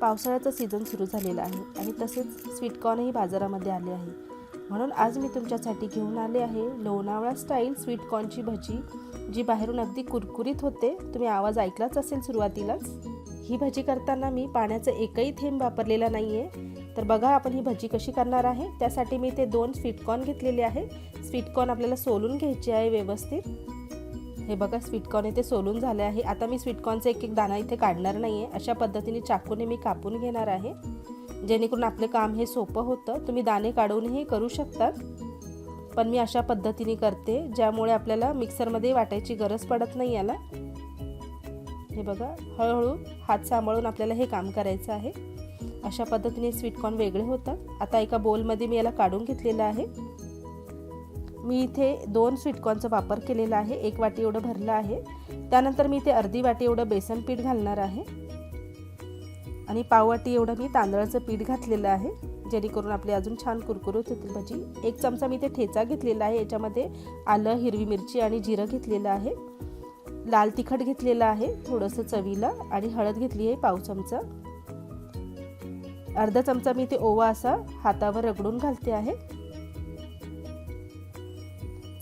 पावसाळ्याचं season सुरू झालेलं आहे आणि तसेच स्वीटकॉर्नही बाजारामध्ये आले आहे. म्हणून आज मी तुमच्यासाठी घेऊन आले आहे लोणावळा स्टाईल स्वीटकॉर्नची भजी, जी बाहेरून अगदी कुरकुरीत होते. तुम्ही आवाज ऐकलाच असेल सुरुवातीलाच. ही भजी करताना मी पाण्याचा एकही थेंब वापरलेला नाही आहे. तर बघा आपण ही भजी कशी करणार आहे. त्यासाठी मी ते 2 स्वीटकॉर्न घेतलेले आहे. स्वीटकॉर्न आपल्याला सोलून घ्यायचे आहे व्यवस्थित. हे बघा स्वीटकॉर्न इथे सोलून झाले आहे. आता मी स्वीटकॉर्नचा एक एक दाणा इथे काढणार नाही आहे. अशा पद्धतीने चाकूने मी कापून घेणार आहे, जेणेकरून आपले काम हे सोपं होतं. तुम्ही दाणे काढूनही करू शकतात, पण मी अशा पद्धतीने करते, ज्यामुळे आपल्याला मिक्सरमध्ये वाटायची गरज पडत नाही याला. हे बघा हळूहळू हात सांभाळून आपल्याला हे काम करायचं आहे. अशा पद्धतीने स्वीटकॉर्न वेगळे होतात. आता एका बोलमध्ये मी याला काढून घेतलेलं आहे. मी इथे 2 स्वीटकॉर्नचा वापर केलेला आहे. 1 वाटी एवढं भरलं आहे. त्यानंतर मी इथे अर्धी वाटी एवढं बेसन पीठ घालणार आहे आणि पाव वाटी एवढं मी तांदळाचं पीठ घातलेलं आहे, जेणेकरून आपली अजून छान कुरकुरीत होतील भजी. 1 चमचा मी इथे ठेचा घेतलेला आहे. याच्यामध्ये आलं, हिरवी मिरची आणि जिरं घेतलेलं आहे. लाल तिखट घेतलेलं आहे थोडंसं चवीला, आणि हळद घेतली आहे पाव चमचा. अर्धा चमचा मी इथे ओवा असा हातावर रगडून घालते आहे.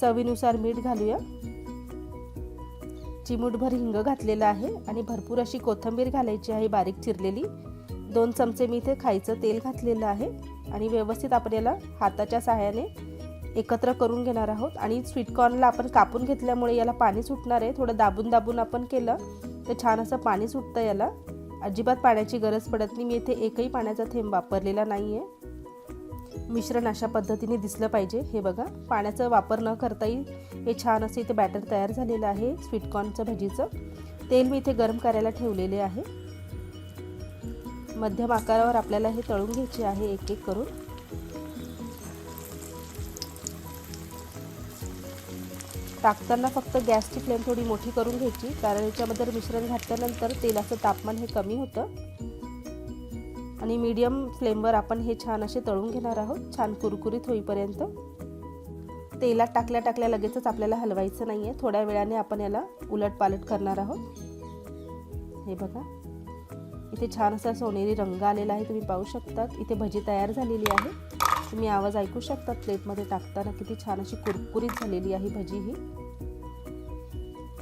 चवीनुसार मीठ घालूया. चिमूटभर हिंग घातलेला आहे आणि भरपूर अशी कोथिंबीर घालायची आहे बारीक चिरलेली. 2 चमचे मी इथे खायचं तेल घातलेलं आहे आणि व्यवस्थित आपण याला हाताच्या सहाय्याने एकत्र करून घेणार आहोत. आणि स्वीटकॉर्नला आपण कापून घेतल्यामुळे याला पाणी सुटणार आहे. थोडं दाबून दाबून आपण केलं तर छान असं पाणी सुटतं याला. अजिबात पाण्याची गरज पडत नाही. मी इथे एकही पाण्याचा थेंब वापरलेला नाही आहे. मिश्रण अशा पद्धतीने दिसलं पाहिजे. हे बघा पाण्याचा वापर न करताही हे छान असं इथे बॅटर तयार झालेलं आहे स्वीटकॉर्नचं भजीचं. तेल मी इथे गरम करायला ठेवलेले आहे. मध्यम आकारावर आपल्याला हे तळून घ्यायचे आहे एक एक करून. टाकताना फक्त गॅसची फ्लेम थोडी मोठी करून घ्यायची, कारण याच्यामध्ये मिश्रण घातल्यानंतर तेलाचं तापमान हे कमी होतं. आणि मीडियम फ्लेमवर आपण हे छान असे तळून घेणार आहोत, छान कुरकुरीत होईपर्यंत. तेलात टाकल्या टाकल्या लगेचच आपल्याला हलवायचं नाही आहे. थोड्या वेळाने आपण याला उलटपालट करणार आहोत. हे बघा इथे छान असा सोनेरी रंग आलेला आहे, तुम्ही पाहू शकतात. इथे भजी तयार झालेली आहे. तुम्ही आवाज ऐकू शकतात प्लेटमध्ये टाकताना. किती छान अशी कुरकुरीत झालेली आहे भजी ही.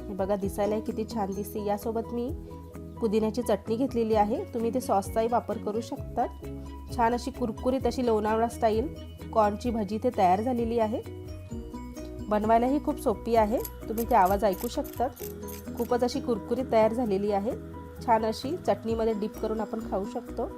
हे बघा दिसायला किती छान दिसते. यासोबत मी पुदिन्याची चटणी घेतलेली आहे. तुम्ही ते सॉसचाही वापर करू शकतात. छान अशी कुरकुरीत अशी लोणावळा स्टाईल कॉर्नची भजी इथे तयार झालेली आहे. बनवायलाही खूप सोपी आहे. तुम्ही ते आवाज ऐकू शकतात. खूपच अशी कुरकुरीत तयार झालेली आहे. छान अशी चटणीमध्ये डिप करून आपण खाऊ शकतो.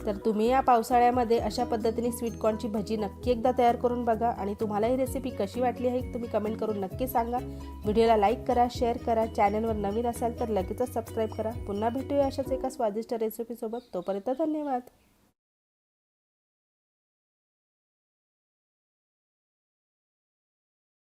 तर तुम्ही या पावसाळ्यामध्ये अशा पद्धतीने स्वीटकॉर्नची भजी नक्की एकदा तयार करून बघा. आणि तुम्हाला ही रेसिपी कशी वाटली आहे तुम्ही कमेंट करून नक्की सांगा. व्हिडिओला लाईक करा, शेअर करा. चॅनलवर नवीन असाल तर लगेचच सबस्क्राईब करा. पुन्हा भेटूया अशाच एका स्वादिष्ट रेसिपीसोबत. तोपर्यंत धन्यवाद.